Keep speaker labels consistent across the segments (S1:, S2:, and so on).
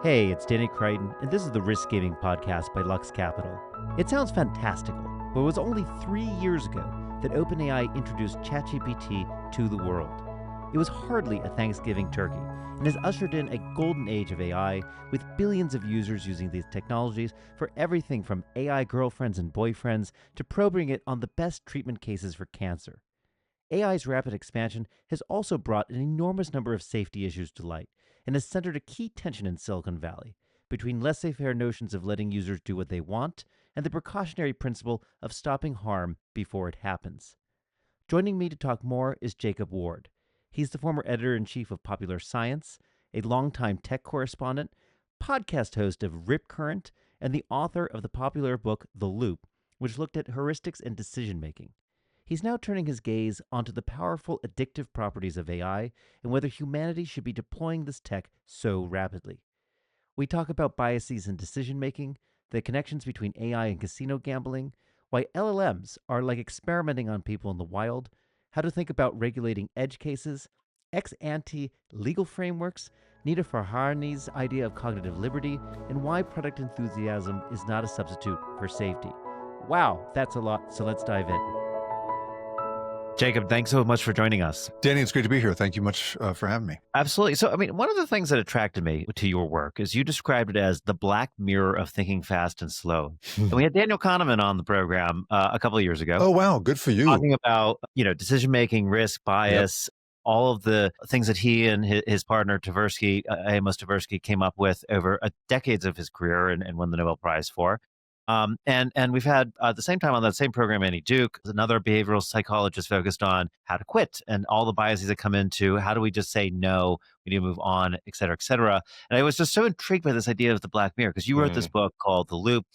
S1: Hey, it's Danny Crichton, and this is the Risk Gaming Podcast by Lux Capital. It sounds fantastical, but it was only 3 years ago that OpenAI introduced ChatGPT to the world. It was hardly a Thanksgiving turkey, and has ushered in a golden age of AI, with billions of users using these technologies for everything from AI girlfriends and boyfriends to probing it on the best treatment cases for cancer. AI's rapid expansion has also brought an enormous number of safety issues to light, and has centered a key tension in Silicon Valley between laissez-faire notions of letting users do what they want and the precautionary principle of stopping harm before it happens. Joining me to talk more is Jacob Ward. He's the former editor-in-chief of Popular Science, a longtime tech correspondent, podcast host of Rip Current, and the author of the popular book The Loop, which looked at heuristics and decision-making. He's now turning his gaze onto the powerful addictive properties of AI and whether humanity should be deploying this tech so rapidly. We talk about biases in decision-making, the connections between AI and casino gambling, why LLMs are like experimenting on people in the wild, how to think about regulating edge cases, ex-ante legal frameworks, Nita Farahany's idea of cognitive liberty, and why product enthusiasm is not a substitute for safety. Wow, that's a lot, so let's dive in. Jacob, thanks so much for joining us.
S2: Danny, it's great to be here. Thank you much for having me.
S1: Absolutely. So, one of the things that attracted me to your work is you described it as the black mirror of thinking fast and slow. And we had Daniel Kahneman on the program a couple of years ago.
S2: Oh, wow. Good for you.
S1: Talking about, decision-making, risk, bias, all of the things that he and his partner Tversky, Amos Tversky, came up with over decades of his career and won the Nobel Prize for. And we've had at the same time on that same program, Annie Duke, another behavioral psychologist focused on how to quit and all the biases that come into how do we just say no, we need to move on, et cetera, et cetera. And I was just so intrigued by this idea of the black mirror because you wrote this book called The Loop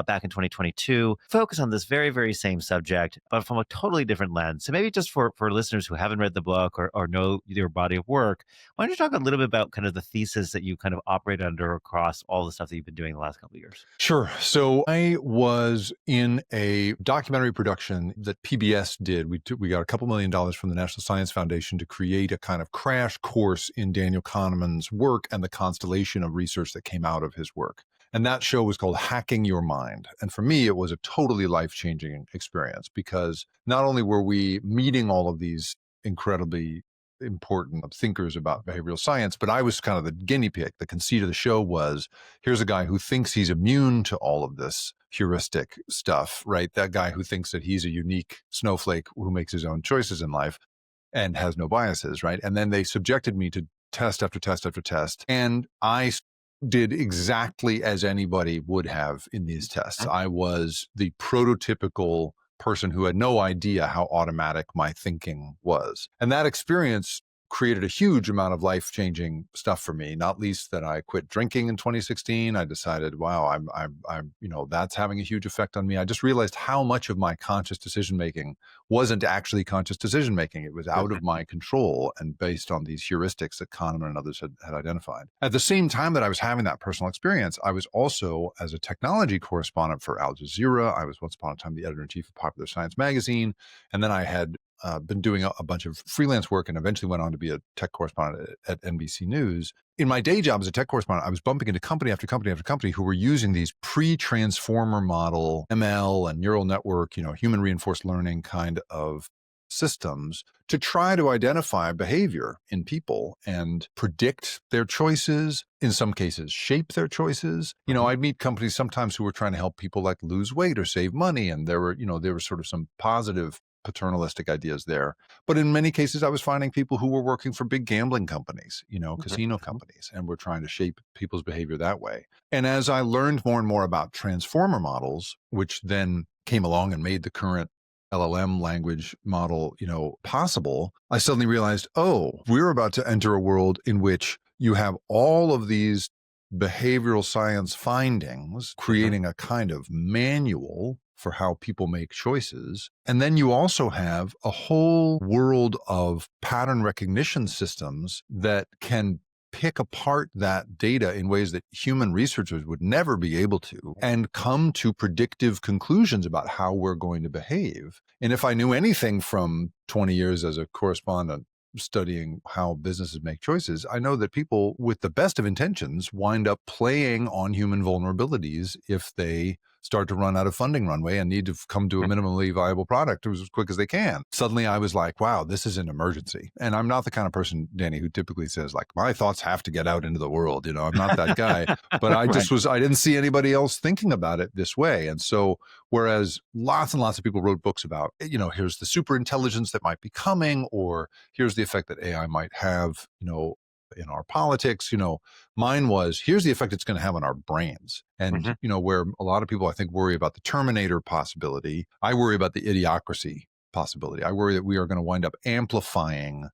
S1: back in 2022, focus on this very, very same subject, but from a totally different lens. So maybe just for listeners who haven't read the book or know your body of work, why don't you talk a little bit about kind of the thesis that you kind of operate under across all the stuff that you've been doing the last couple of years?
S2: Sure. So I was in a documentary production that PBS did. We got a couple $1 million from the National Science Foundation to create a kind of crash course in Daniel Kahneman's work and the constellation of research that came out of his work. And that show was called Hacking Your Mind. And for me, it was a totally life-changing experience because not only were we meeting all of these incredibly important thinkers about behavioral science, but I was kind of the guinea pig. The conceit of the show was, here's a guy who thinks he's immune to all of this heuristic stuff, right? That guy who thinks that he's a unique snowflake who makes his own choices in life and has no biases, right? And then they subjected me to test after test after test. And I did exactly as anybody would have in these tests. I was the prototypical person who had no idea how automatic my thinking was. And that experience created a huge amount of life-changing stuff for me, not least that I quit drinking in 2016. I decided, wow, I'm that's having a huge effect on me. I just realized how much of my conscious decision-making wasn't actually conscious decision-making. It was out of my control and based on these heuristics that Kahneman and others had identified. At the same time that I was having that personal experience, I was also, as a technology correspondent for Al Jazeera, I was once upon a time the editor-in-chief of Popular Science magazine, and then I had been doing a bunch of freelance work and eventually went on to be a tech correspondent at NBC News. In my day job as a tech correspondent, I was bumping into company after company after company who were using these pre-transformer model ML and neural network, human reinforced learning kind of systems to try to identify behavior in people and predict their choices, in some cases shape their choices. I'd meet companies sometimes who were trying to help people like lose weight or save money, and there were sort of some positive paternalistic ideas there. But in many cases, I was finding people who were working for big gambling companies, casino companies, and were trying to shape people's behavior that way. And as I learned more and more about transformer models, which then came along and made the current LLM language model, possible, I suddenly realized, we're about to enter a world in which you have all of these behavioral science findings creating a kind of manual for how people make choices. And then you also have a whole world of pattern recognition systems that can pick apart that data in ways that human researchers would never be able to and come to predictive conclusions about how we're going to behave. And if I knew anything from 20 years as a correspondent studying how businesses make choices, I know that people with the best of intentions wind up playing on human vulnerabilities if they start to run out of funding runway and need to come to a minimally viable product as quick as they can. Suddenly I was like, wow, this is an emergency. And I'm not the kind of person, Danny, who typically says like, my thoughts have to get out into the world. I'm not that guy, but I just I didn't see anybody else thinking about it this way. And so, whereas lots and lots of people wrote books about, here's the super intelligence that might be coming, or here's the effect that AI might have, in our politics, mine was, here's the effect it's going to have on our brains. And, where a lot of people, I think, worry about the Terminator possibility, I worry about the idiocracy possibility. I worry that we are going to wind up amplifying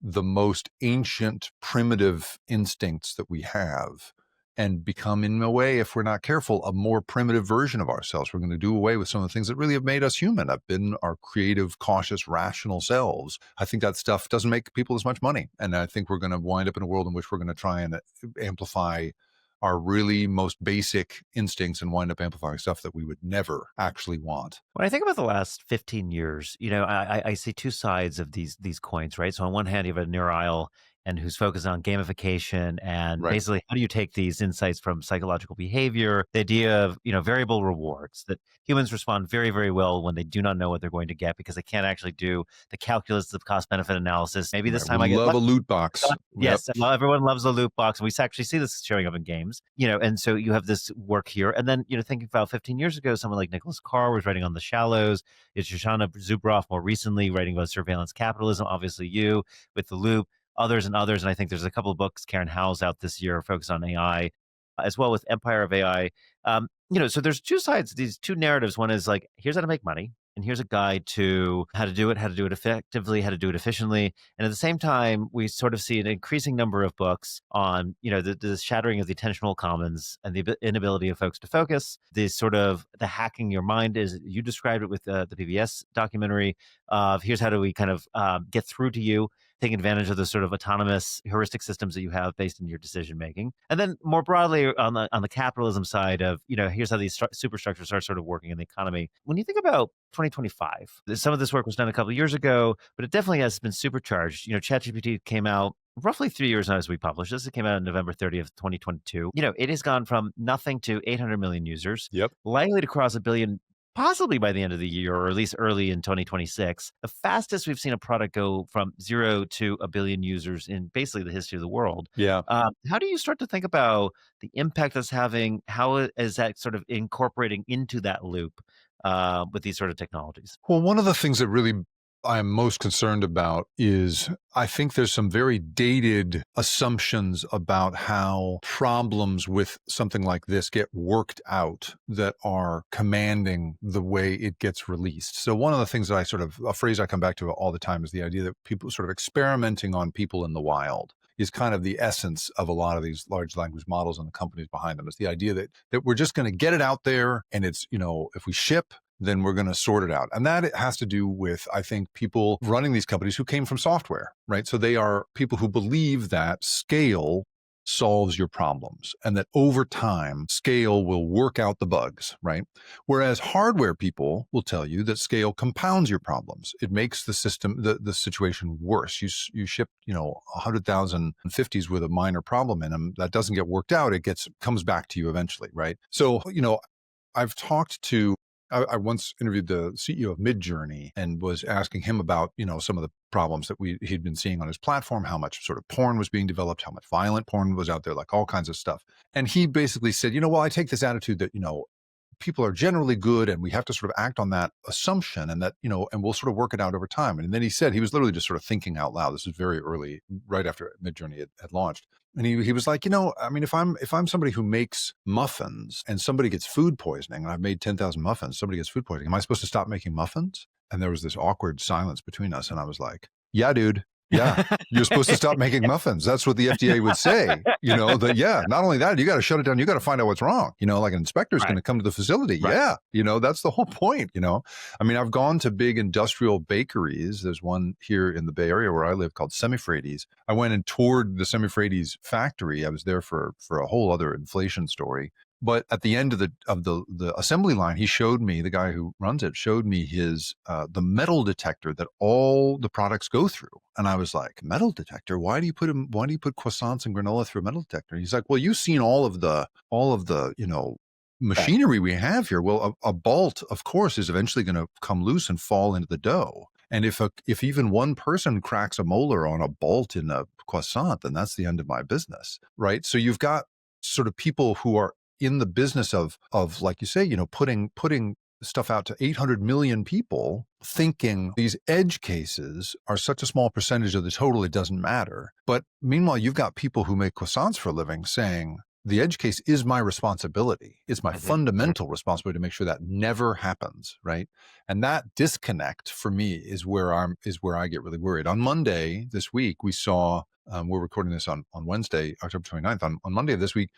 S2: the most ancient, primitive instincts that we have and become, in a way, if we're not careful, a more primitive version of ourselves. We're going to do away with some of the things that really have made us human, have been our creative, cautious, rational selves. I think that stuff doesn't make people as much money. And I think we're going to wind up in a world in which we're going to try and amplify our really most basic instincts and wind up amplifying stuff that we would never actually want.
S1: When I think about the last 15 years, I see two sides of these coins, right? So on one hand, you have a neural and who's focused on gamification and basically how do you take these insights from psychological behavior, the idea of, variable rewards, that humans respond very, very well when they do not know what they're going to get because they can't actually do the calculus of cost benefit analysis. Maybe this time I get
S2: love a loot box.
S1: Yes, everyone loves a loot box. And we actually see this showing up in games, and so you have this work here. And then, thinking about 15 years ago, someone like Nicholas Carr was writing on The Shallows. It's Shoshana Zuboff more recently writing about surveillance capitalism. Obviously you with The Loop, others and others. And I think there's a couple of books, Karen Howell's out this year focused on AI, as well with Empire of AI. So there's two sides, these two narratives. One is like, here's how to make money. And here's a guide to how to do it effectively, how to do it efficiently. And at the same time, we sort of see an increasing number of books on, the shattering of the attentional commons and the inability of folks to focus. This sort of the hacking your mind, is you described it with the PBS documentary of here's how do we kind of get through to you, taking advantage of the sort of autonomous heuristic systems that you have based in your decision making. And then more broadly on the capitalism side of, here's how these superstructures are sort of working in the economy. When you think about 2025, some of this work was done a couple of years ago, but it definitely has been supercharged. ChatGPT came out roughly 3 years as we published this. It came out on November 30th, 2022. It has gone from nothing to 800 million users, likely to cross a billion possibly by the end of the year, or at least early in 2026. The fastest we've seen a product go from 0 to a billion users in basically the history of the world. How do you start to think about the impact that's having? How is that sort of incorporating into that loop with these sort of technologies?
S2: Well, one of the things that really I'm most concerned about is I think there's some very dated assumptions about how problems with something like this get worked out that are commanding the way it gets released. So one of the things that a phrase I come back to all the time is the idea that people sort of experimenting on people in the wild is kind of the essence of a lot of these large language models and the companies behind them. It's the idea that we're just going to get it out there and it's, if we ship, then we're going to sort it out. And that has to do with, I think, people running these companies who came from software, right? So they are people who believe that scale solves your problems and that over time, scale will work out the bugs, right? Whereas hardware people will tell you that scale compounds your problems. It makes the system, the situation worse. You ship, 100,000 50s with a minor problem in them. That doesn't get worked out. Comes back to you eventually, right? So, I've talked to I once interviewed the CEO of Midjourney and was asking him about, some of the problems that he'd been seeing on his platform, how much sort of porn was being developed, how much violent porn was out there, like all kinds of stuff. And he basically said, well, I take this attitude that, people are generally good and we have to sort of act on that assumption and that, and we'll sort of work it out over time. And then he said, he was literally just sort of thinking out loud. This was very early, right after Midjourney had launched. And he was like, if I'm somebody who makes muffins and somebody gets food poisoning, and I've made 10,000 muffins, somebody gets food poisoning, am I supposed to stop making muffins? And there was this awkward silence between us. And I was like, yeah, dude. Yeah, you're supposed to stop making muffins. That's what the FDA would say. Not only that, you got to shut it down. You got to find out what's wrong. Like an inspector's going to come to the facility. Right. Yeah, that's the whole point. I've gone to big industrial bakeries. There's one here in the Bay Area where I live called Semifrades. I went and toured the Semifrades factory. I was there for a whole other inflation story. But at the end of the assembly line, he showed me, the guy who runs it showed me his the metal detector that all the products go through. And I was like, metal detector? Why do you put croissants and granola through a metal detector? And he's like, well, you've seen all of the
S1: Right.
S2: machinery we have here. Well, a bolt, of course, is eventually going to come loose and fall into the dough. And if even one person cracks a molar on a bolt in a croissant, then that's the end of my business, right? So you've got sort of people who are in the business of like you say, putting stuff out to 800 million people, thinking these edge cases are such a small percentage of the total, it doesn't matter. But meanwhile, you've got people who make croissants for a living saying, the edge case is my responsibility. It's my fundamental responsibility to make sure that never happens, right? And that disconnect for me is where I get really worried. On Monday this week, we saw, we're recording this on Wednesday, October 29th. On Monday of this week,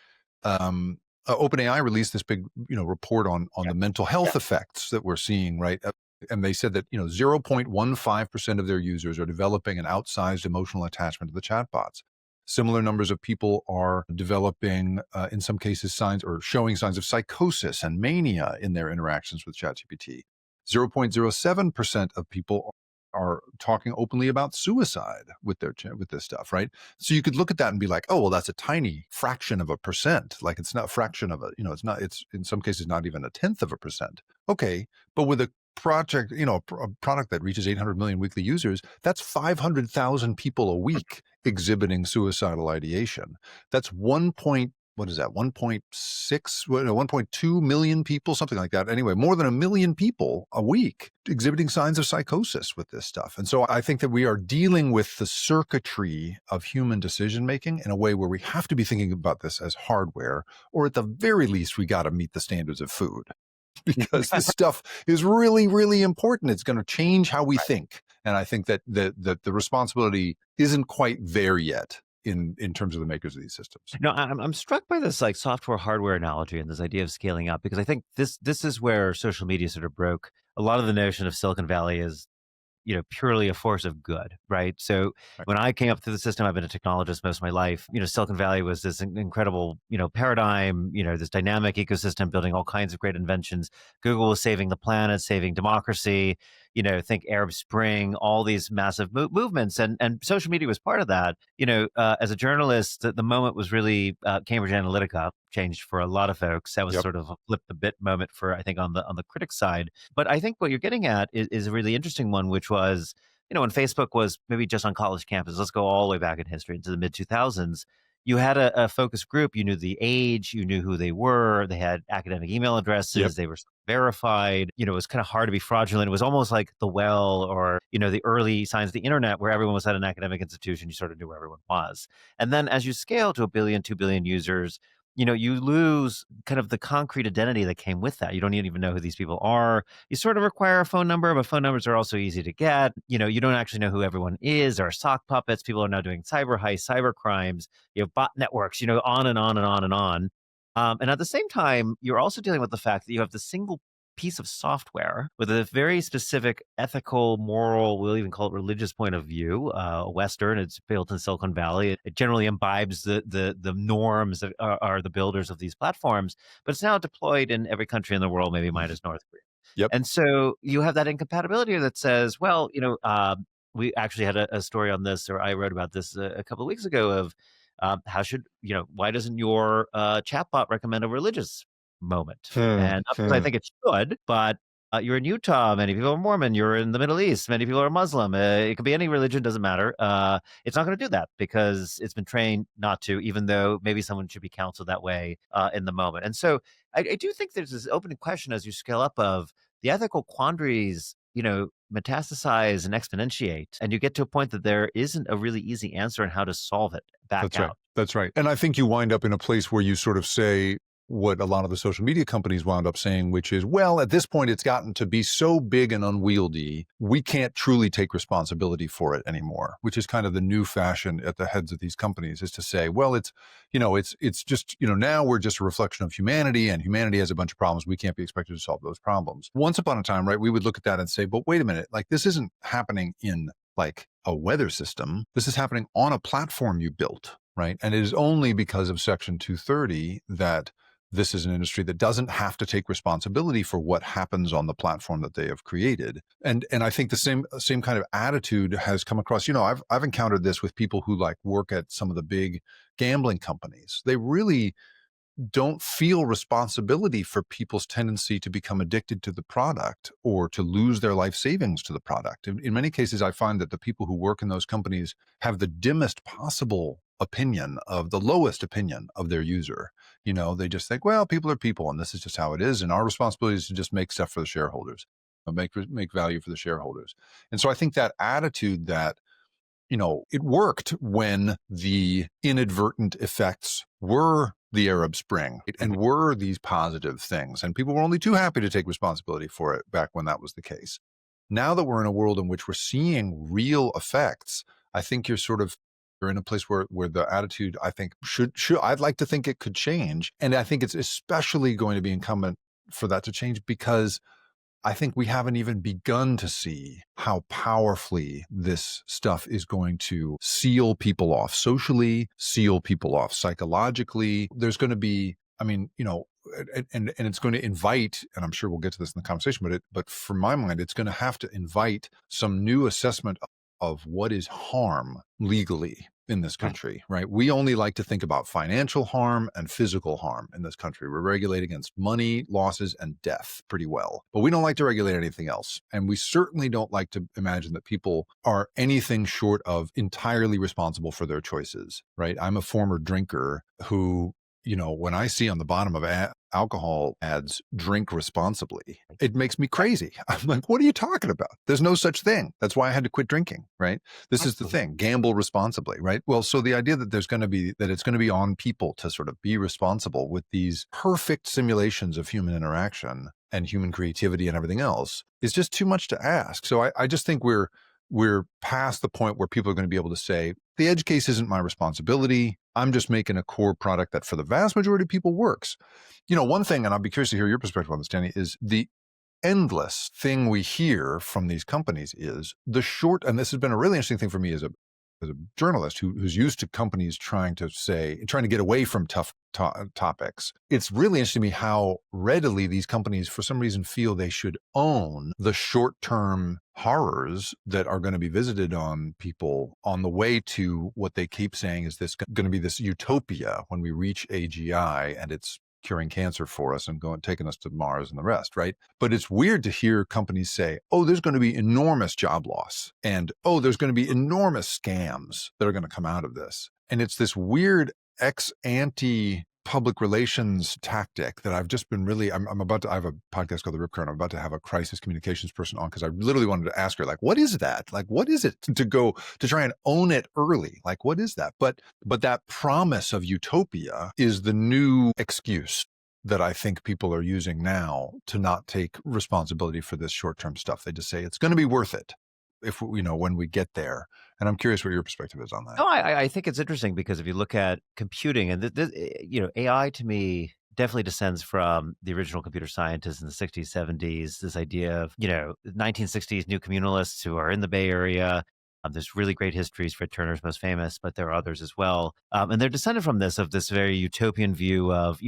S2: OpenAI released this big, report on the mental health effects that we're seeing, right? And they said that 0.15% of their users are developing an outsized emotional attachment to the chatbots. Similar numbers of people are developing, in some cases, signs or showing signs of psychosis and mania in their interactions with ChatGPT. 0.07% of people are talking openly about suicide with this stuff, right? So you could look at that and be like, oh, well, that's a tiny fraction of a percent. Like it's not a fraction of it's in some cases not even a tenth of a percent. Okay, but with a project, a product that reaches 800 million weekly users, that's 500,000 people a week exhibiting suicidal ideation. That's 1.2 million people, something like that. Anyway, more than 1 million people a week exhibiting signs of psychosis with this stuff. And so I think that we are dealing with the circuitry of human decision making in a way where we have to be thinking about this as hardware, or at the very least, we got to meet the standards of food. Because this stuff is really, really important. It's going to change how we think. And I think that the responsibility isn't quite there yet in terms of the makers of these systems.
S1: No, I'm struck by this like software hardware analogy and this idea of scaling up, because I think this is where social media sort of broke. A lot of the notion of Silicon Valley is purely a force of good, right? So
S2: Right.
S1: when I came up through the system, I've been a technologist most of my life. Silicon Valley was this incredible, paradigm, this dynamic ecosystem building all kinds of great inventions. Google was saving the planet, saving democracy, think Arab Spring, all these massive movements. And social media was part of that. As a journalist, the moment was really Cambridge Analytica changed for a lot of folks. That was
S2: Yep.
S1: sort of a flip the bit moment for, I think, on the critic side. But I think what you're getting at is a really interesting one, which was, when Facebook was maybe just on college campus, let's go all the way back in history into the mid 2000s. You had a focus group. You knew the age, you knew who they were. They had academic email addresses.
S2: Yep.
S1: They were verified. It was kind of hard to be fraudulent. It was almost like the well or, the early signs of the internet where everyone was at an academic institution. You sort of knew where everyone was. And then as you scale to 1 billion, 2 billion users, you lose kind of the concrete identity that came with that. You don't even know who these people are. You sort of require a phone number, but phone numbers are also easy to get. You don't actually know who everyone is. There are sock puppets. People are now doing cyber heists, cyber crimes. You have bot networks, on and on and on and on. And at the same time, you're also dealing with the fact that you have the single piece of software with a very specific ethical, moral, we'll even call it religious point of view, Western. It's built in Silicon Valley. It generally imbibes the norms that are the builders of these platforms, but it's now deployed in every country in the world, maybe minus North Korea.
S2: Yep.
S1: And so you have that incompatibility that says, well, we actually had a story on this, or I wrote about this a couple of weeks ago of why doesn't your chatbot recommend a religious moment? And not because I think it should, but you're in Utah, many people are Mormon. You're in the Middle East, many people are Muslim. It could be any religion, doesn't matter. It's not going to do that because it's been trained not to, even though maybe someone should be counseled that way in the moment. And so I do think there's this open question as you scale up of the ethical quandaries, metastasize and exponentiate, and you get to a point that there isn't a really easy answer on how to solve it back
S2: That's
S1: out.
S2: right. That's right. And I think you wind up in a place where you sort of say what a lot of the social media companies wound up saying, which is, well, at this point, it's gotten to be so big and unwieldy, we can't truly take responsibility for it anymore, which is kind of the new fashion at the heads of these companies, is to say, well, it's just, now we're just a reflection of humanity, and humanity has a bunch of problems. We can't be expected to solve those problems. Once upon a time, right, we would look at that and say, but wait a minute, like this isn't happening in like a weather system. This is happening on a platform you built, right? And it is only because of Section 230 that this is an industry that doesn't have to take responsibility for what happens on the platform that they have created. And I think the same kind of attitude has come across. I've encountered this with people who like work at some of the big gambling companies. They really don't feel responsibility for people's tendency to become addicted to the product or to lose their life savings to the product. In many cases, I find that the people who work in those companies have the dimmest possible opinion of the lowest opinion of their user. They just think, well, people are people and this is just how it is. And our responsibility is to just make stuff for the shareholders, make value for the shareholders. And so I think that attitude that it worked when the inadvertent effects were the Arab Spring and were these positive things. And people were only too happy to take responsibility for it back when that was the case. Now that we're in a world in which we're seeing real effects, I think you're in a place where the attitude, I think, should I'd like to think it could change. And I think it's especially going to be incumbent for that to change because I think we haven't even begun to see how powerfully this stuff is going to seal people off socially, seal people off psychologically. There's going to be, and it's going to invite, and I'm sure we'll get to this in the conversation, but from my mind, it's going to have to invite some new assessment of what is harm legally in this country, right? We only like to think about financial harm and physical harm in this country. We regulate against money, losses, and death pretty well, but we don't like to regulate anything else. And we certainly don't like to imagine that people are anything short of entirely responsible for their choices, right? I'm a former drinker who, when I see on the bottom of alcohol ads, drink responsibly, it makes me crazy. I'm like, what are you talking about? There's no such thing. That's why I had to quit drinking, right? This is the thing, gamble responsibly, right? Well, so the idea that it's going to be on people to sort of be responsible with these perfect simulations of human interaction and human creativity and everything else is just too much to ask. So I just think we're past the point where people are going to be able to say, the edge case isn't my responsibility. I'm just making a core product that for the vast majority of people works. One thing, and I'll be curious to hear your perspective on this, Danny, is the endless thing we hear from these companies is and this has been a really interesting thing for me as a journalist who's used to companies trying to get away from tough topics. It's really interesting to me how readily these companies, for some reason, feel they should own the short-term horrors that are going to be visited on people on the way to what they keep saying is this going to be this utopia when we reach AGI and it's curing cancer for us and taking us to Mars and the rest, right? But it's weird to hear companies say, oh, there's going to be enormous job loss and, oh, there's going to be enormous scams that are going to come out of this. And it's this weird ex-ante public relations tactic that I've just been really, I have a podcast called The Rip Current. I'm about to have a crisis communications person on because I literally wanted to ask her, like, what is that? Like, what is it to try and own it early? Like, what is that? But that promise of utopia is the new excuse that I think people are using now to not take responsibility for this short-term stuff. They just say it's going to be worth it if when we get there. And I'm curious what your perspective is on that.
S1: No, I think it's interesting because if you look at computing and AI to me definitely descends from the original computer scientists in the 60s, 70s, this idea of, 1960s new communalists who are in the Bay Area. There's really great histories. Fred Turner's most famous, but there are others as well. And they're descended from this very utopian view of,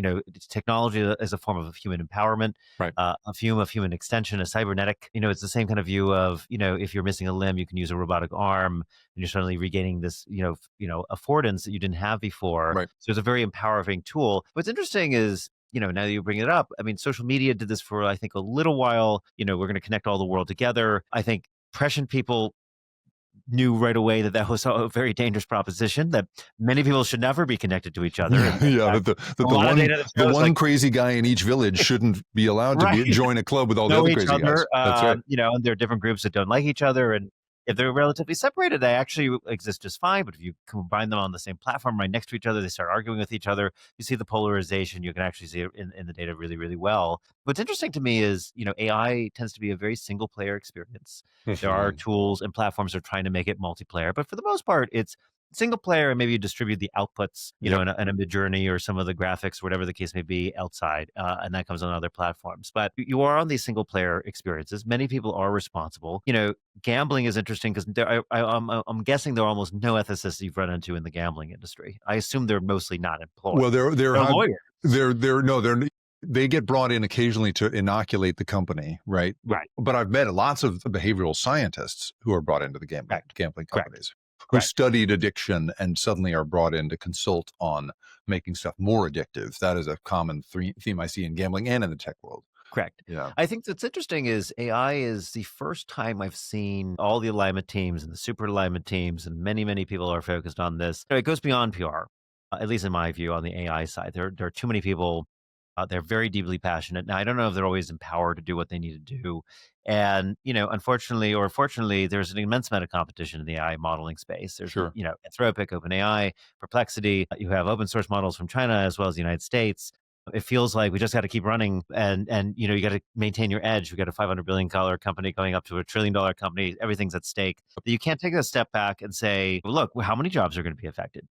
S1: technology as a form of human empowerment,
S2: right?
S1: A form of human extension, a cybernetic, it's the same kind of view of, if you're missing a limb, you can use a robotic arm and you're suddenly regaining this, affordance that you didn't have before.
S2: Right.
S1: So it's a very empowering tool. What's interesting is, now that you bring it up, I mean, social media did this for, I think, a little while. We're going to connect all the world together. I think prescient people knew right away that was a very dangerous proposition, that many people should never be connected to each other.
S2: The one crazy guy in each village shouldn't be allowed to join a club with all the other crazy guys. That's right.
S1: And there are different groups that don't like each other. And if they're relatively separated, they actually exist just fine. But if you combine them on the same platform right next to each other, they start arguing with each other. You see the polarization. You can actually see it in the data really, really well. What's interesting to me is, AI tends to be a very single player experience. There are tools and platforms that are trying to make it multiplayer, but for the most part, it's single player, and maybe you distribute the outputs, in a mid-journey or some of the graphics, whatever the case may be, outside, and that comes on other platforms. But you are on these single player experiences. Many people are responsible. Gambling is interesting because I'm guessing there are almost no ethicists you've run into in the gambling industry. I assume they're mostly not employed.
S2: Well, there are
S1: lawyers.
S2: They get brought in occasionally to inoculate the company, right?
S1: Right.
S2: But I've met lots of behavioral scientists who are brought into the
S1: Correct.
S2: gambling
S1: Correct.
S2: companies who
S1: Correct.
S2: studied addiction and suddenly are brought in to consult on making stuff more addictive. That is a common theme I see in gambling and in the tech world.
S1: Correct.
S2: Yeah.
S1: I think that's interesting is AI is the first time I've seen all the alignment teams and the super alignment teams, and many, many people are focused on this. It goes beyond PR, at least in my view, on the AI side. There are too many people. They're very deeply passionate. Now, I don't know if they're always empowered to do what they need to do. And, unfortunately or fortunately, there's an immense amount of competition in the AI modeling space. There's,
S2: Sure.
S1: Anthropic, OpenAI, Perplexity. You have open source models from China as well as the United States. It feels like we just got to keep running, and you got to maintain your edge. We got a $500 billion company going up to a $1 trillion company. Everything's at stake. You can't take a step back and say, look, how many jobs are going to be affected?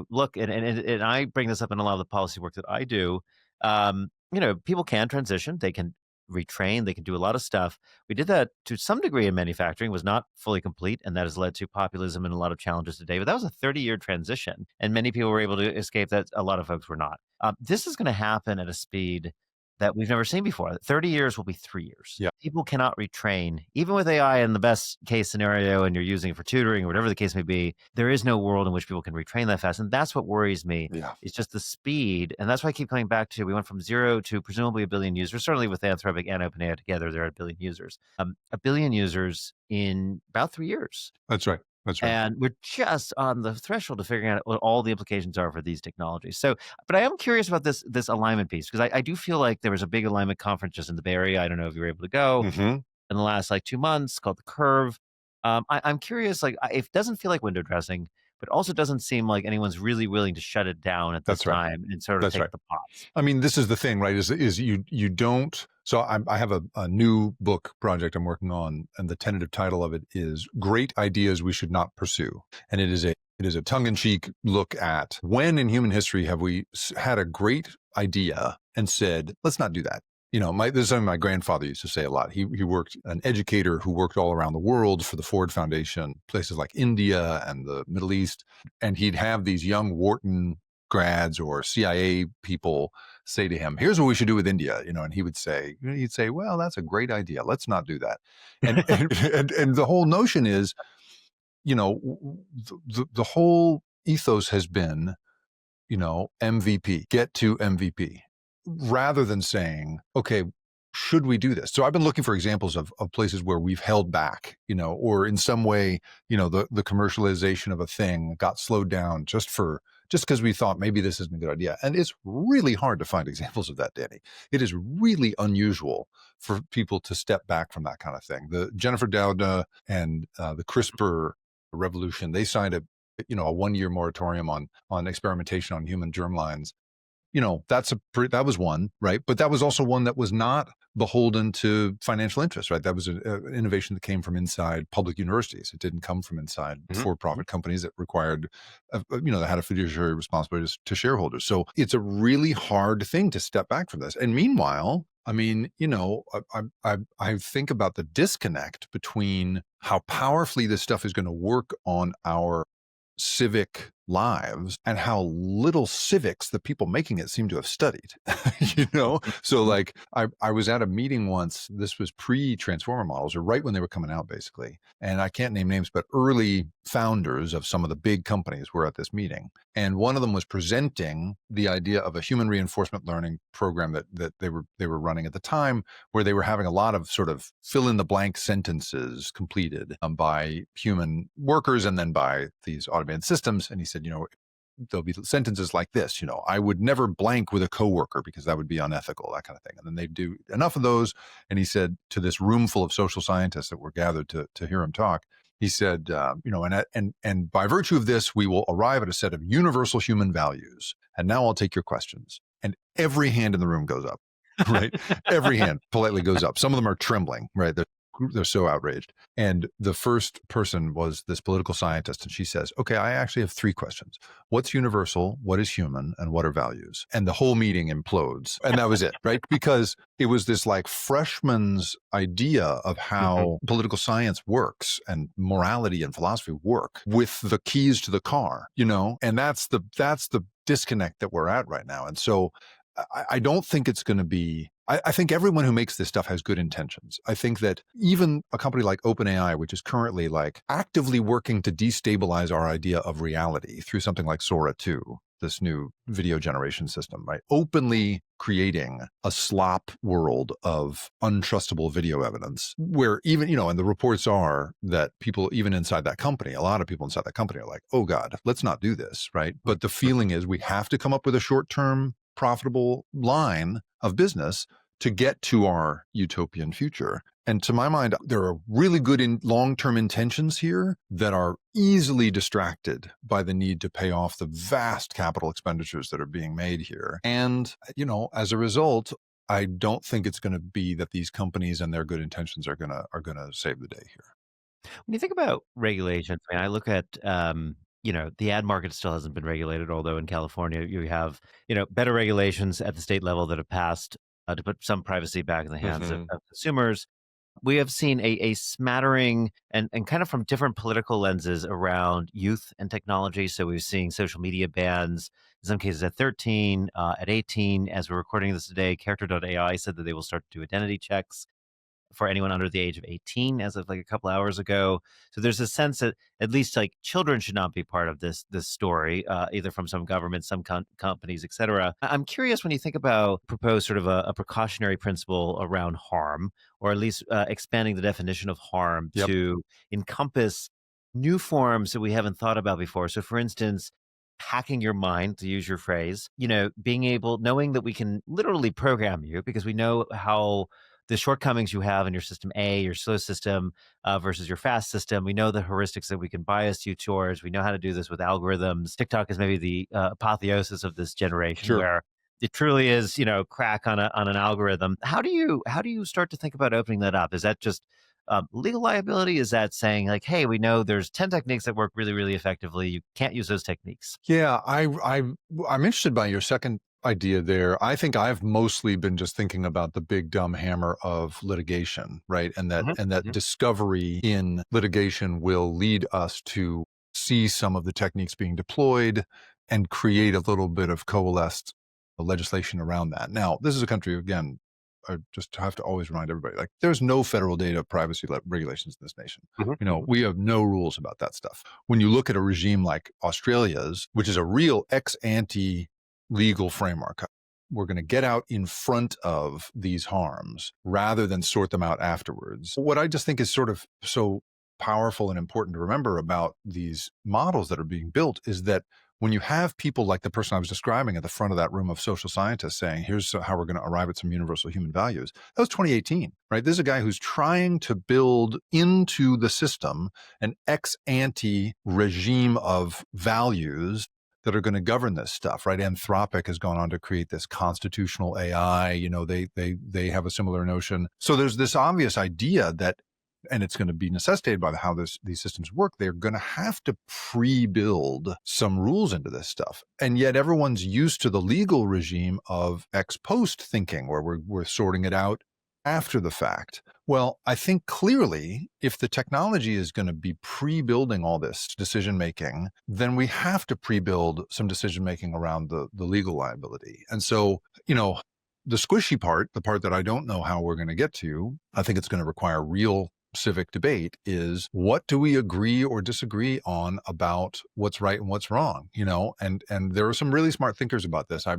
S1: Look, and I bring this up in a lot of the policy work that I do. People can transition. They can retrain. They can do a lot of stuff. We did that to some degree in manufacturing, was not fully complete, and that has led to populism and a lot of challenges today. But that was a 30-year transition, and many people were able to escape that. A lot of folks were not. This is going to happen at a speed that we've never seen before. 30 years will be 3 years.
S2: Yeah.
S1: People cannot retrain. Even with AI in the best case scenario, and you're using it for tutoring or whatever the case may be, there is no world in which people can retrain that fast. And that's what worries me.
S2: Yeah.
S1: It's just the speed. And that's why I keep coming back to, we went from 0 to presumably 1 billion users. Certainly with Anthropic and OpenAI together, they're at 1 billion users. 1 billion users in about 3 years.
S2: That's right. That's right.
S1: And we're just on the threshold of figuring out what all the implications are for these technologies. So, but I am curious about this alignment piece, because I do feel like there was a big alignment conference just in the Bay Area. I don't know if you were able to go in the last 2 months, called The Curve. I'm curious, it doesn't feel like window dressing, but also doesn't seem like anyone's really willing to shut it down at this time and sort of take the pause.
S2: I mean, this is the thing, right? Is you don't. So I have a new book project I'm working on, and the tentative title of it is "Great Ideas We Should Not Pursue," and it is a tongue-in-cheek look at when in human history have we had a great idea and said, let's not do that. This is something my grandfather used to say a lot. He worked, an educator who worked all around the world for the Ford Foundation, places like India and the Middle East. And he'd have these young Wharton grads or CIA people say to him, here's what we should do with India, and he'd say, well, that's a great idea. Let's not do that. And the whole notion is, the whole ethos has been, MVP, get to MVP, rather than saying, okay, should we do this? So I've been looking for examples of places where we've held back, or in some way, the commercialization of a thing got slowed down just because we thought maybe this isn't a good idea. And it's really hard to find examples of that, Danny. It is really unusual for people to step back from that kind of thing. The Jennifer Doudna and the CRISPR revolution, they signed a 1-year moratorium on experimentation on human germlines. That was one, right? But that was also one that was not beholden to financial interest, right? That was an innovation that came from inside public universities. It didn't come from inside for-profit companies that required, that had a fiduciary responsibility to shareholders. So it's a really hard thing to step back from this. And meanwhile, I mean, I think about the disconnect between how powerfully this stuff is going to work on our civic lives and how little civics the people making it seem to have studied. So I was at a meeting once. This was pre-transformer models, or right when they were coming out, basically. And I can't name names, but early founders of some of the big companies were at this meeting, and one of them was presenting the idea of a human reinforcement learning program that they were running at the time, where they were having a lot of sort of fill in the blank sentences completed by human workers and then by these automated systems. And he said, there'll be sentences like this, I would never blank with a coworker because that would be unethical, that kind of thing. And then they do enough of those. And he said to this room full of social scientists that were gathered to hear him talk, he said, and by virtue of this, we will arrive at a set of universal human values. And now I'll take your questions. And every hand in the room goes up, right? Every hand politely goes up. Some of them are trembling, right? They're so outraged. And the first person was this political scientist. And she says, okay, I actually have 3 questions. What's universal? What is human? And what are values? And the whole meeting implodes. And that was it, right? Because it was this freshman's idea of how political science works and morality and philosophy work with the keys to the car, and that's the disconnect that we're at right now. And so I don't think it's going to be. I think everyone who makes this stuff has good intentions. I think that even a company like OpenAI, which is currently like actively working to destabilize our idea of reality through something like Sora 2, this new video generation system, right? Openly creating a slop world of untrustable video evidence where even, and the reports are that people, even inside that company, a lot of people inside that company are like, oh God, let's not do this, right? But the feeling is we have to come up with a short-term profitable line of business to get to our utopian future. And to my mind, there are really good long-term intentions here that are easily distracted by the need to pay off the vast capital expenditures that are being made here. And, as a result, I don't think it's going to be that these companies and their good intentions are going to save the day here.
S1: When you think about regulations, I mean, I look at, the ad market still hasn't been regulated, although in California you have, better regulations at the state level that have passed to put some privacy back in the hands
S3: Hmm.
S1: of consumers. We have seen a smattering and kind of from different political lenses around youth and technology. So we're seeing social media bans, in some cases at 13, at 18. As we're recording this today, Character.ai said that they will start to do identity checks for anyone under the age of 18 as of like a couple hours ago. So there's a sense that at least like children should not be part of this story, either from some governments, some companies, et cetera. I'm curious when you think about propose sort of a precautionary principle around harm, or at least expanding the definition of harm
S2: Yep.
S1: to encompass new forms that we haven't thought about before. So for instance, hacking your mind, to use your phrase, being able, knowing that we can literally program you because we know how the shortcomings you have in your system A, your slow system versus your fast system. We know the heuristics that we can bias you towards. We know how to do this with algorithms. TikTok is maybe the apotheosis of this generation,
S2: Sure.
S1: where it truly is, crack on an algorithm. How do you start to think about opening that up? Is that just legal liability? Is that saying like, hey, we know there's 10 techniques that work really, really effectively. You can't use those techniques.
S2: Yeah, I'm interested by your second idea there. I think I've mostly been just thinking about the big dumb hammer of litigation, right? And that
S3: Hmm.
S2: discovery in litigation will lead us to see some of the techniques being deployed and create a little bit of coalesced legislation around that. Now, this is a country, again, I just have to always remind everybody, like, there's no federal data privacy regulations in this nation.
S3: Hmm.
S2: We have no rules about that stuff. When you look at a regime like Australia's, which is a real ex ante legal framework, we're going to get out in front of these harms rather than sort them out afterwards. What I just think is sort of so powerful and important to remember about these models that are being built is that when you have people like the person I was describing at the front of that room of social scientists saying, here's how we're going to arrive at some universal human values, that was 2018, right? This is a guy who's trying to build into the system an ex ante regime of values that are going to govern this stuff, right? Anthropic has gone on to create this constitutional AI. They have a similar notion. So there's this obvious idea that, and it's going to be necessitated by how these systems work, they're going to have to pre-build some rules into this stuff. And yet everyone's used to the legal regime of ex post thinking, where we're sorting it out after the fact. Well, I think clearly if the technology is going to be pre-building all this decision-making, then we have to pre-build some decision-making around the legal liability. And so, the squishy part, the part that I don't know how we're going to get to, I think it's going to require real civic debate, is what do we agree or disagree on about what's right and what's wrong, and there are some really smart thinkers about this. I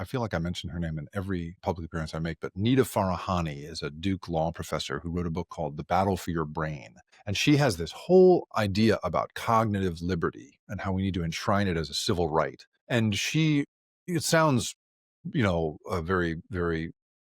S2: feel like I mention her name in every public appearance I make, but Nita Farahani is a Duke law professor who wrote a book called The Battle for Your Brain. And she has this whole idea about cognitive liberty and how we need to enshrine it as a civil right. And it sounds, very, very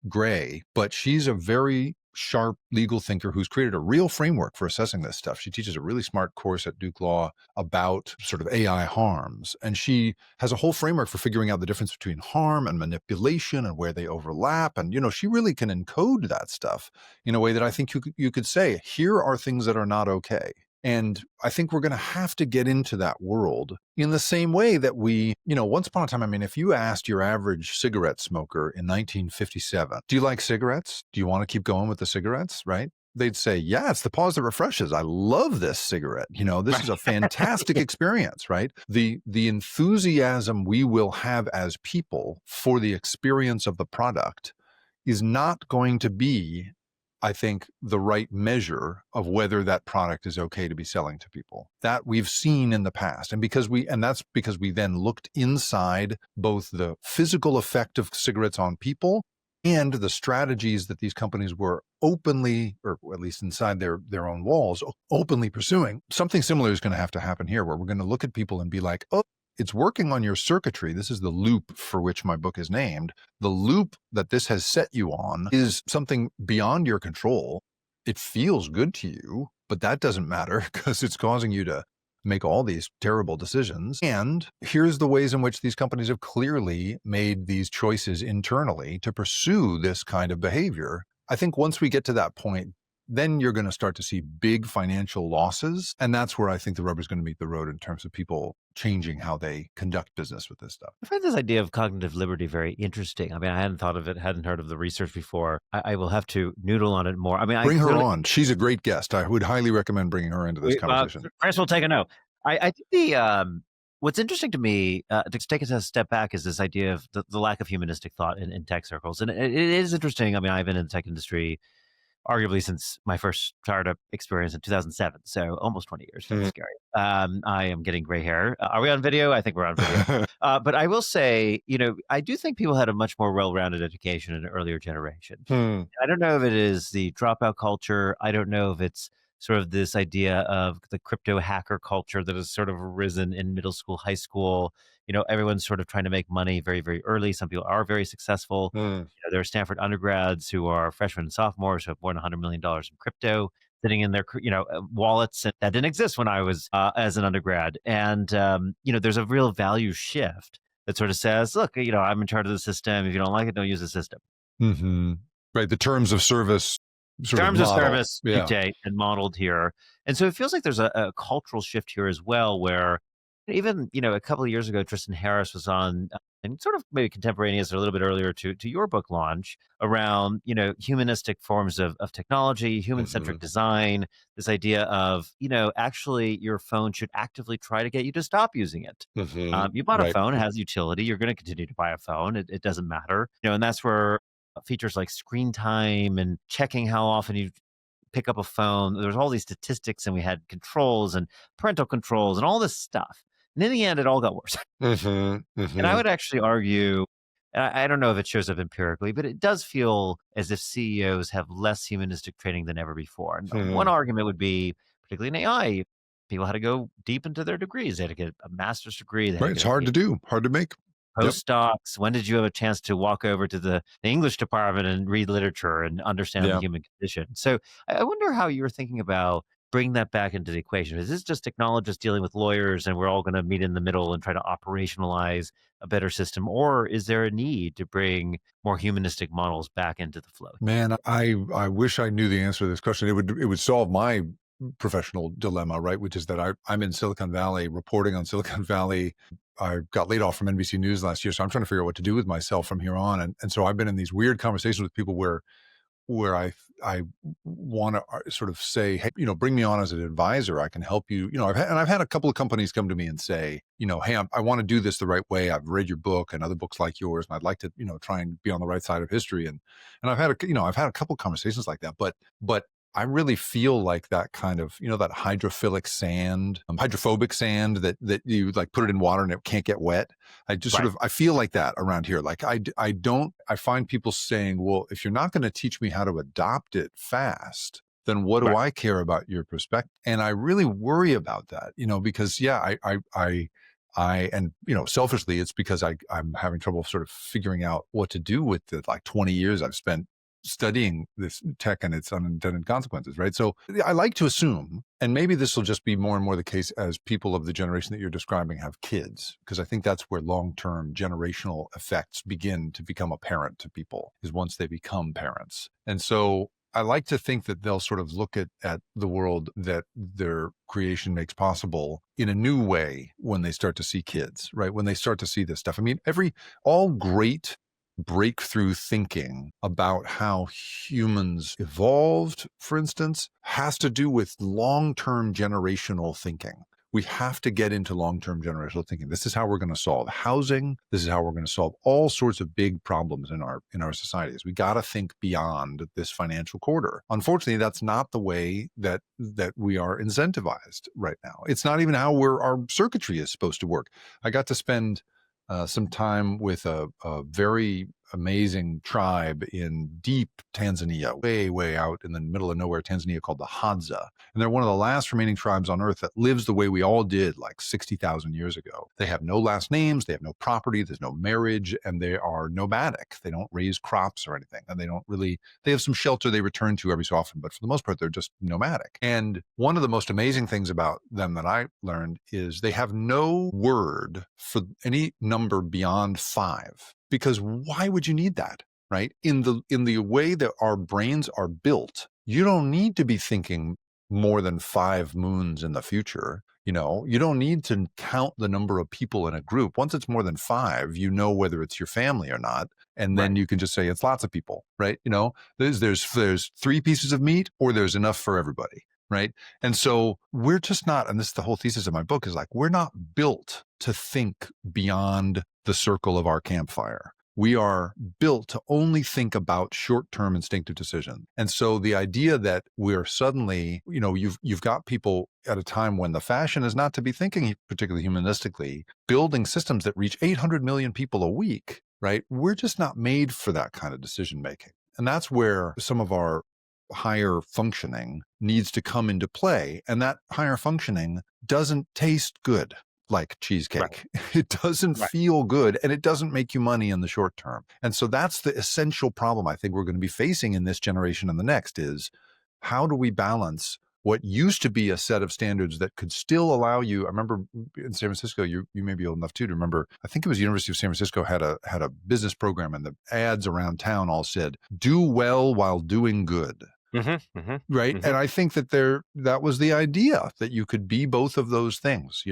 S2: gray, but she's a very sharp legal thinker who's created a real framework for assessing this stuff. She teaches a really smart course at Duke Law about sort of AI harms. And she has a whole framework for figuring out the difference between harm and manipulation and where they overlap. And, she really can encode that stuff in a way that I think you could say, here are things that are not okay. And I think we're going to have to get into that world in the same way that once upon a time, if you asked your average cigarette smoker in 1957, do you like cigarettes? Do you want to keep going with the cigarettes, right? they'd say, yeah, it's the pause that refreshes. I love this cigarette. This is a fantastic experience, right? The enthusiasm we will have as people for the experience of the product is not going to be, I think, the right measure of whether that product is okay to be selling to people. That we've seen in the past. And that's because we then looked inside both the physical effect of cigarettes on people and the strategies that these companies were openly, or at least inside their own walls, openly pursuing. Something similar is going to have to happen here, where we're going to look at people and be like, oh, it's working on your circuitry. This is the loop for which my book is named. The loop that this has set you on is something beyond your control. It feels good to you, but that doesn't matter because it's causing you to make all these terrible decisions. And here's the ways in which these companies have clearly made these choices internally to pursue this kind of behavior. I think once we get to that point, then you're going to start to see big financial losses. And that's where I think the rubber's going to meet the road in terms of people changing how they conduct business with this stuff.
S1: I find this idea of cognitive liberty very interesting. I mean, I hadn't thought of it, hadn't heard of the research before. I will have to noodle on it more. I mean,
S2: bring her on. She's a great guest. I would highly recommend bringing her into this conversation.
S1: Chris will take a note. I think what's interesting to me, to take a step back, is this idea of the lack of humanistic thought in tech circles. And it is interesting. I mean, I've been in the tech industry arguably since my first startup experience in 2007. So almost 20 years. Very scary. I am getting gray hair. Are we on video? I think we're on video. But I will say, I do think people had a much more well-rounded education in an earlier generation. I don't know if it is the dropout culture. I don't know if it's sort of this idea of the crypto hacker culture that has sort of arisen in middle school, high school. Everyone's sort of trying to make money very, very early. Some people are very successful. There are Stanford undergrads who are freshmen and sophomores who have more than $100 million in crypto sitting in their, wallets. And that didn't exist when I was as an undergrad. And, there's a real value shift that sort of says, look, I'm in charge of the system. If you don't like it, don't use the system.
S2: Right. The terms of service.
S1: Terms of service, PJ, and modeled here. And so it feels like there's a cultural shift here as well, where even, a couple of years ago, Tristan Harris was on, and sort of maybe contemporaneous or a little bit earlier to your book launch around, humanistic forms of technology, human-centric design, this idea of, actually your phone should actively try to get you to stop using it. You bought a phone, it has utility, you're going to continue to buy a phone, it doesn't matter. And that's where features like screen time and checking how often you pick up a phone, there's all these statistics, and we had controls and parental controls and all this stuff. And in the end, it all got worse. And I would actually argue, and I don't know if it shows up empirically, but it does feel as if CEOs have less humanistic training than ever before. And one argument would be, particularly in AI, people had to go deep into their degrees. They had to get a master's degree.
S2: It's hard to do, hard to make.
S1: Postdocs. When did you have a chance to walk over to the English department and read literature and understand the human condition? So I wonder how you're thinking about bringing that back into the equation. Is this just technologists dealing with lawyers and we're all going to meet in the middle and try to operationalize a better system? Or is there a need to bring more humanistic models back into the flow?
S2: Man, I wish I knew the answer to this question. It would solve my professional dilemma, right? Which is that I'm in Silicon Valley, reporting on Silicon Valley. I got laid off from NBC News last year, so I'm trying to figure out what to do with myself from here on. And so I've been in these weird conversations with people where I want to sort of say, hey, bring me on as an advisor. I can help you. I've had a couple of companies come to me and say, hey, I want to do this the right way. I've read your book and other books like yours, and I'd like to, try and be on the right side of history. And I've had a couple of conversations like that, but I really feel like that kind of, that hydrophobic sand that you like put it in water and it can't get wet. I just I feel like that around here. Like I find people saying, well, if you're not going to teach me how to adopt it fast, then what do I care about your perspective? And I really worry about that, because selfishly, it's because I'm having trouble sort of figuring out what to do with the 20 years I've spent studying this tech and its unintended consequences, right? So I like to assume, and maybe this will just be more and more the case as people of the generation that you're describing have kids, because I think that's where long-term generational effects begin to become apparent to people, is once they become parents. And so I like to think that they'll sort of look at the world that their creation makes possible in a new way when they start to see kids, right? When they start to see this stuff. I mean, all great breakthrough thinking about how humans evolved, for instance, has to do with long-term generational thinking. We have to get into long-term generational thinking. This is how we're going to solve housing. This is how we're going to solve all sorts of big problems in our societies. We got to think beyond this financial quarter. Unfortunately, that's not the way that we are incentivized right now. It's not even how our circuitry is supposed to work. I got to spend some time with a very amazing tribe in deep Tanzania, way out in the middle of nowhere, Tanzania, called the Hadza. And they're one of the last remaining tribes on earth that lives the way we all did like 60,000 years ago. They have no last names, they have no property, there's no marriage, and they are nomadic. They don't raise crops or anything. And they have some shelter they return to every so often, but for the most part, they're just nomadic. And one of the most amazing things about them that I learned is they have no word for any number beyond 5. Because why would you need that, right? In the way that our brains are built, you don't need to be thinking more than 5 moons in the future. You don't need to count the number of people in a group. Once it's more than 5, you know whether it's your family or not, and then
S1: Right.
S2: you can just say it's lots of people, right? There's 3 pieces of meat, or there's enough for everybody, right? And so we're just not, and this is the whole thesis of my book, is like, we're not built to think beyond the circle of our campfire. We are built to only think about short-term instinctive decision. And so the idea that we're suddenly, you've got people at a time when the fashion is not to be thinking particularly humanistically, building systems that reach 800 million people a week, right? We're just not made for that kind of decision making. And that's where some of our higher functioning needs to come into play. And that higher functioning doesn't taste good like
S1: Right.
S2: cheesecake. It doesn't
S1: Right.
S2: feel good, and it doesn't make you money in the short term. And so that's the essential problem I think we're going to be facing in this generation and the next is, how do we balance what used to be a set of standards that could still allow you? I remember in San Francisco, you may be old enough too to remember, I think it was the University of San Francisco had a business program, and the ads around town all said, "Do well while doing good."
S1: Mm-hmm, mm-hmm,
S2: Right.
S1: mm-hmm.
S2: And I think that was the idea, that you could be both of those things,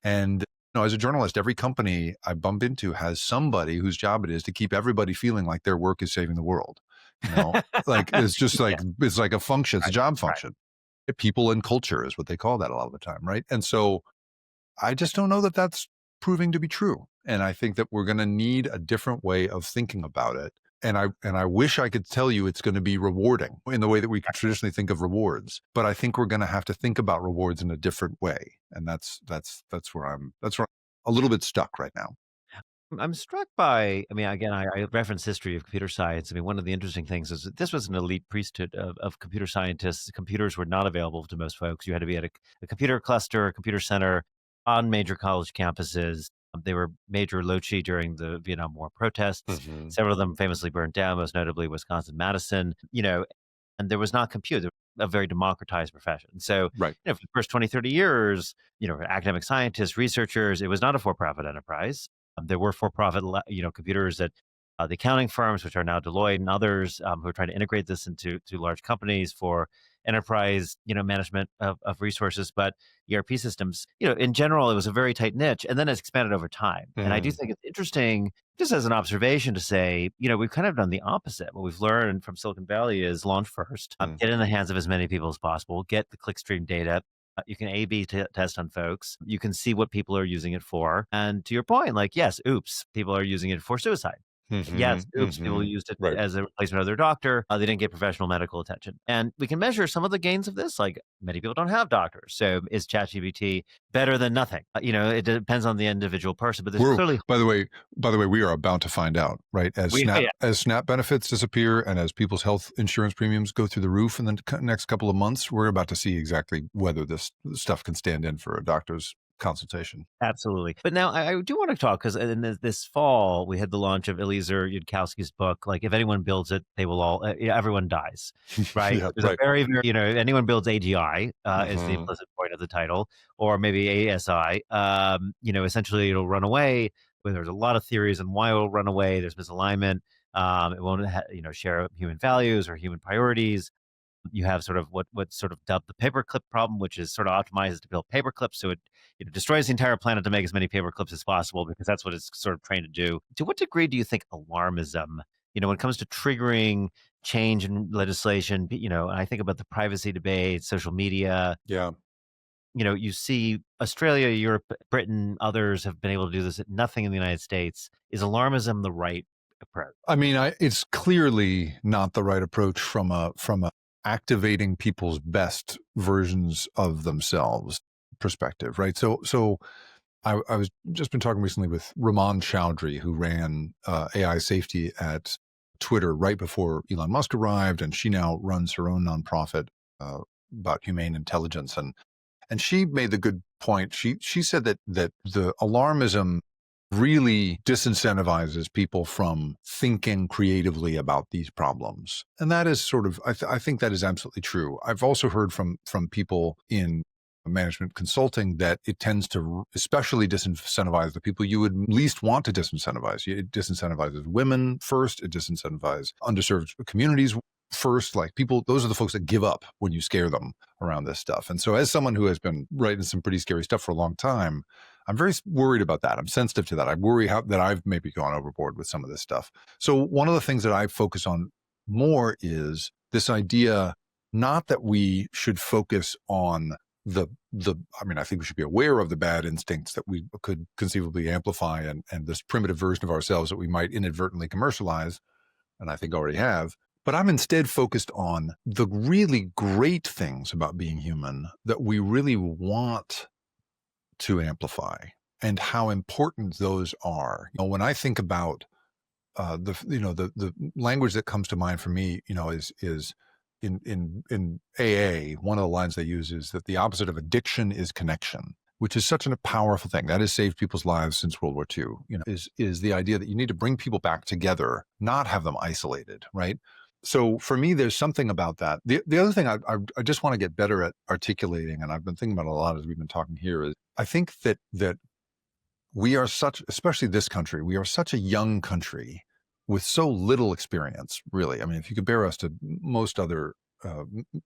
S2: and as a journalist, every company I bump into has somebody whose job it is to keep everybody feeling like their work is saving the world. You know, like it's just like,
S1: Yeah.
S2: it's like a function, it's a
S1: Right.
S2: job
S1: Right.
S2: function. People and culture is what they call that a lot of the time. Right. And so I just don't know that that's proving to be true. And I think that we're going to need a different way of thinking about it. And I wish I could tell you it's going to be rewarding in the way that we could traditionally think of rewards. But I think we're going to have to think about rewards in a different way. And that's where I'm a little bit stuck right now.
S1: I'm struck by, I mean, again, I reference history of computer science. I mean, one of the interesting things is that this was an elite priesthood of computer scientists. Computers were not available to most folks. You had to be at a computer cluster, a computer center on major college campuses. They were major loci during the Vietnam War protests.
S2: Hmm.
S1: Several of them famously burned down, most notably Wisconsin-Madison, and there was not compute. They were a very democratized profession. So,
S2: Right.
S1: for the first 20, 30 years, for academic scientists, researchers, it was not a for-profit enterprise. There were for-profit, computers that the accounting firms, which are now Deloitte and others, who are trying to integrate this into large companies for enterprise, management of resources. But ERP systems, in general, it was a very tight niche, and then it's expanded over time. And I do
S2: Mm.
S1: think it's interesting, just as an observation, to say, we've kind of done the opposite. What we've learned from Silicon Valley is launch first,
S2: Mm.
S1: get in the hands of as many people as possible, get the clickstream data. You can A/B test on folks. You can see what people are using it for. And to your point, like, yes, oops, people are using it for suicide.
S2: Hmm.
S1: Yes, oops, people
S2: Hmm.
S1: used it
S2: Right.
S1: as a replacement of their doctor. They didn't get professional medical attention. And we can measure some of the gains of this. Like, many people don't have doctors. So is ChatGPT better than nothing? It depends on the individual person, but there's
S2: We're
S1: clearly
S2: by the way, we are about to find out, right? As SNAP
S1: yeah,
S2: as SNAP benefits disappear and as people's health insurance premiums go through the roof in the next couple of months, we're about to see exactly whether this stuff can stand in for a doctor's consultation.
S1: absolutely. But now I do want to talk, because in this fall we had the launch of Eliezer Yudkowsky's book. Like, if anyone builds it, they will all everyone dies, right?
S2: Yeah,
S1: There's a
S2: right.
S1: very, very, anyone builds AGI, is the
S2: Hmm.
S1: implicit point of the title, or maybe ASI. Essentially it'll run away. When there's a lot of theories on why it'll run away. There's misalignment. It won't share human values or human priorities. You have sort of what's sort of dubbed the paperclip problem, which is sort of optimized to build paperclips. So it destroys the entire planet to make as many paperclips as possible because that's what it's sort of trained to do. To what degree do you think alarmism, when it comes to triggering change in legislation, and I think about the privacy debate, social media,
S2: Yeah.
S1: you see Australia, Europe, Britain, others have been able to do this. Nothing in the United States. Is alarmism the right approach?
S2: I mean, it's clearly not the right approach from a activating people's best versions of themselves perspective, right? So I was just been talking recently with Raman Chowdhury, who ran AI safety at Twitter right before Elon Musk arrived, and she now runs her own nonprofit uh, about humane intelligence. And she made the good point. She said that the alarmism really disincentivizes people from thinking creatively about these problems, and that is sort of I think that is absolutely true. I've also heard from people in management consulting that it tends to especially disincentivize the people you would least want to disincentivize. It disincentivizes women first. It disincentivizes underserved communities first. Like people, those are the folks that give up when you scare them around this stuff. And so as someone who has been writing some pretty scary stuff for a long time, I'm very worried about that. I'm sensitive to that. I worry that I've maybe gone overboard with some of this stuff. So one of the things that I focus on more is this idea, not that we should focus on I mean, I think we should be aware of the bad instincts that we could conceivably amplify and this primitive version of ourselves that we might inadvertently commercialize, and I think already have. But I'm instead focused on the really great things about being human that we really want to amplify and how important those are. When I think about the language that comes to mind for me, is in AA, one of the lines they use is that the opposite of addiction is connection, which is such a powerful thing. That has saved people's lives since World War II, is the idea that you need to bring people back together, not have them isolated, right? So for me, there's something about that. The other thing I just want to get better at articulating, and I've been thinking about it a lot as we've been talking here, is I think that we are especially this country, we are such a young country with so little experience, really. I mean, if you compare us to most other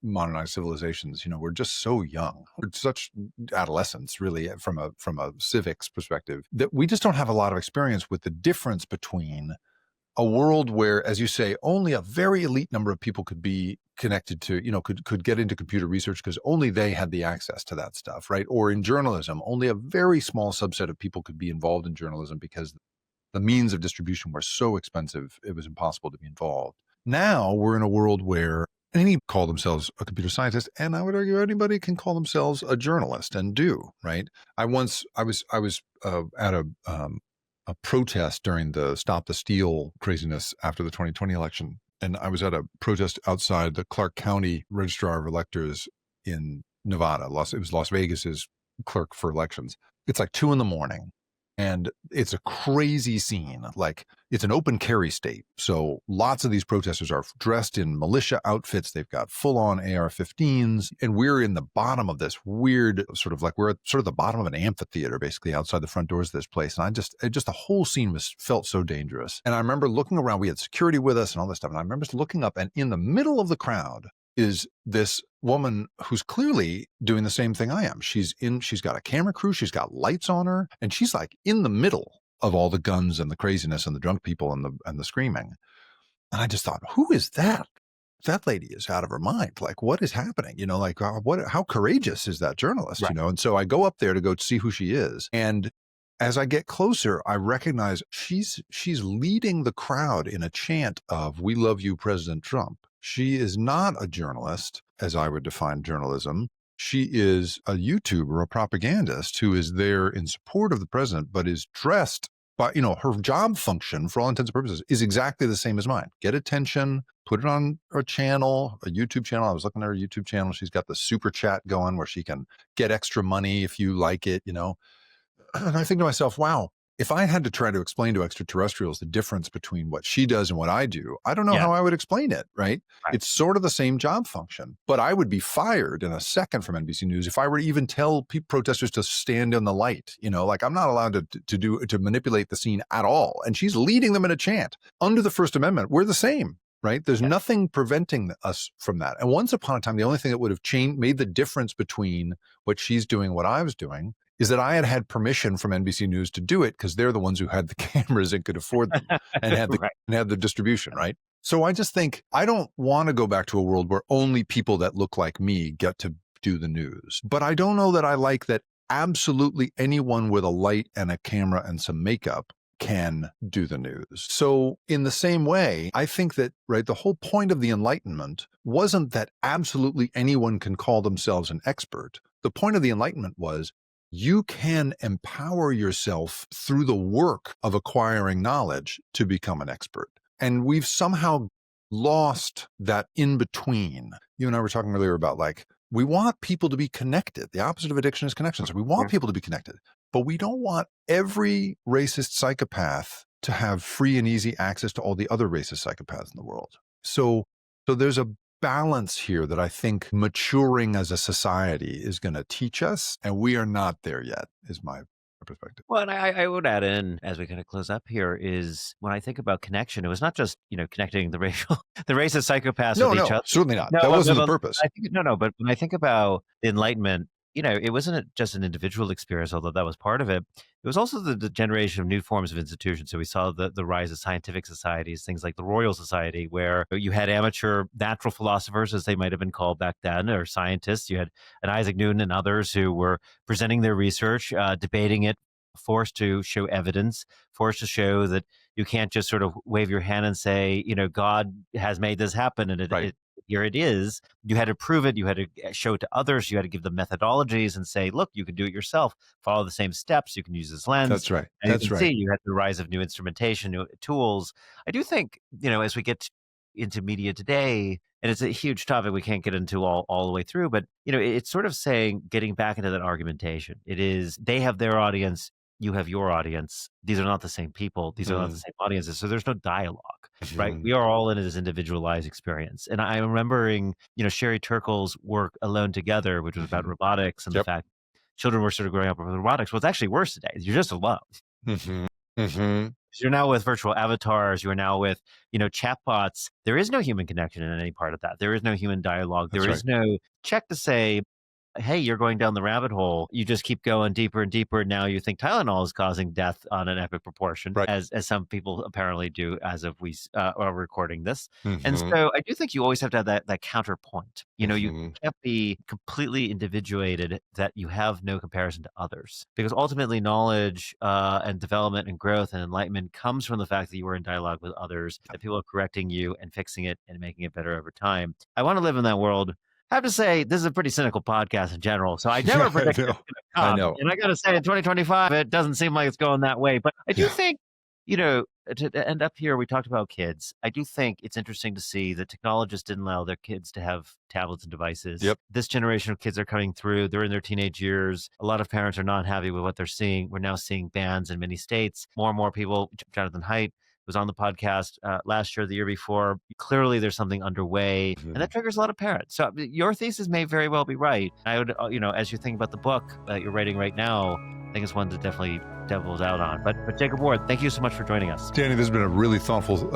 S2: modernized civilizations, we're just so young. We're such adolescents, really, from a civics perspective, that we just don't have a lot of experience with the difference between a world where, as you say, only a very elite number of people could be connected to, could get into computer research because only they had the access to that stuff, right? Or in journalism, only a very small subset of people could be involved in journalism because the means of distribution were so expensive, it was impossible to be involved. Now we're in a world where any call themselves a computer scientist, and I would argue anybody can call themselves a journalist and do, right? I was at a protest during the Stop the Steal craziness after the 2020 election. And I was at a protest outside the Clark County Registrar of Electors in Nevada. It was Las Vegas's clerk for elections. It's like 2 a.m. and it's a crazy scene. Like, it's an open carry state. So lots of these protesters are dressed in militia outfits. They've got full-on AR-15s. And we're in the bottom of this weird we're at sort of the bottom of an amphitheater, basically, outside the front doors of this place. And the whole scene felt so dangerous. And I remember looking around. We had security with us and all this stuff. And I remember looking up, and in the middle of the crowd is this woman who's clearly doing the same thing I am. She's got a camera crew, she's got lights on her, and she's like in the middle of all the guns and the craziness and the drunk people and the screaming. And I just thought, who is that? That lady is out of her mind. Like, what is happening? How courageous is that journalist?
S1: Right.
S2: And so I go up there to go see who she is. And as I get closer, I recognize she's leading the crowd in a chant of "We love you, President Trump." She is not a journalist, as I would define journalism. She is a YouTuber, a propagandist who is there in support of the president, but is dressed by, her job function, for all intents and purposes, is exactly the same as mine. Get attention, put it on a channel, a YouTube channel. I was looking at her YouTube channel. She's got the super chat going where she can get extra money if you like it, And I think to myself, wow, if I had to try to explain to extraterrestrials the difference between what she does and what I do, I don't know how I would explain it, right? It's sort of the same job function, but I would be fired in a second from NBC News if I were to even tell protesters to stand in the light. I'm not allowed to manipulate the scene at all. And she's leading them in a chant. Under the First Amendment, we're the same. right? There's
S1: Yeah.
S2: nothing preventing us from that. And once upon a time, the only thing that would have made the difference between what she's doing and what I was doing is that I had had permission from NBC News to do it because they're the ones who had the cameras and could afford them and had
S1: Right.
S2: the distribution, right? So I just think I don't want to go back to a world where only people that look like me get to do the news. But I don't know that I like that absolutely anyone with a light and a camera and some makeup can do the news. So in the same way, I think that, right, the whole point of the Enlightenment wasn't that absolutely anyone can call themselves an expert. The point of the Enlightenment was you can empower yourself through the work of acquiring knowledge to become an expert. And we've somehow lost that in between. You and I were talking earlier about we want people to be connected. The opposite of addiction is connection. So we want people to be connected, but we don't want every racist psychopath to have free and easy access to all the other racist psychopaths in the world. So there's a balance here that I think maturing as a society is going to teach us, and we are not there yet, is my perspective.
S1: Well, and I would add in, as we kind of close up here, is when I think about connection, it was not just, connecting the racist psychopaths with each other.
S2: Certainly not.
S1: No,
S2: that wasn't the purpose.
S1: But when I think about the Enlightenment, it wasn't just an individual experience, although that was part of it. It was also the generation of new forms of institutions. So we saw the rise of scientific societies, things like the Royal Society, where you had amateur natural philosophers, as they might have been called back then, or scientists. You had an Isaac Newton and others who were presenting their research, debating it, forced to show evidence, forced to show that you can't just sort of wave your hand and say, God has made this happen, and here it is. You had to prove it. You had to show it to others. You had to give them methodologies and say, look, you can do it yourself. Follow the same steps. You can use this lens.
S2: That's right.
S1: And
S2: That's
S1: you can
S2: right.
S1: see you had the rise of new instrumentation, new tools. I do think, as we get into media today, and it's a huge topic we can't get into all the way through, but, it's sort of saying, getting back into that argumentation. It is, they have their audience. You have your audience. These are not the same people. These are not the same audiences. So there's no dialogue, right? We are all in this individualized experience. And I'm remembering, Sherry Turkle's work Alone Together, which was about robotics and the fact children were sort of growing up with robotics. Well, it's actually worse today. You're just alone. You're now with virtual avatars. You are now with, chatbots. There is no human connection in any part of that. There is no human dialogue. There is no check to say, hey, you're going down the rabbit hole. You just keep going deeper and deeper. Now you think Tylenol is causing death on an epic proportion, as some people apparently do as of we are recording this. And so I do think you always have to have that counterpoint. You can't be completely individuated that you have no comparison to others, because ultimately knowledge and development and growth and enlightenment comes from the fact that you are in dialogue with others, that people are correcting you and fixing it and making it better over time. I want to live in that world. I have to say, this is a pretty cynical podcast in general, so I never predict it's going to come. I know. And I got to say, in 2025, it doesn't seem like it's going that way. But I do think, to end up here, we talked about kids. I do think it's interesting to see that technologists didn't allow their kids to have tablets and devices. This generation of kids are coming through. They're in their teenage years. A lot of parents are not happy with what they're seeing. We're now seeing bans in many states. More and more people, Jonathan Haidt was on the podcast last year, the year before. Clearly, there's something underway, and that triggers a lot of parents. So your thesis may very well be right. I would, as you think about the book that you're writing right now, I think it's one to definitely devils out on. But Jacob Ward, thank you so much for joining us.
S2: Danny, this has been a really thoughtful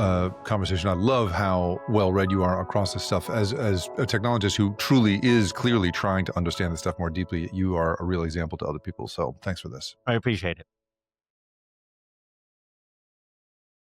S2: conversation. I love how well read you are across this stuff. As a technologist who truly is clearly trying to understand this stuff more deeply, you are a real example to other people. So thanks for this.
S1: I appreciate it.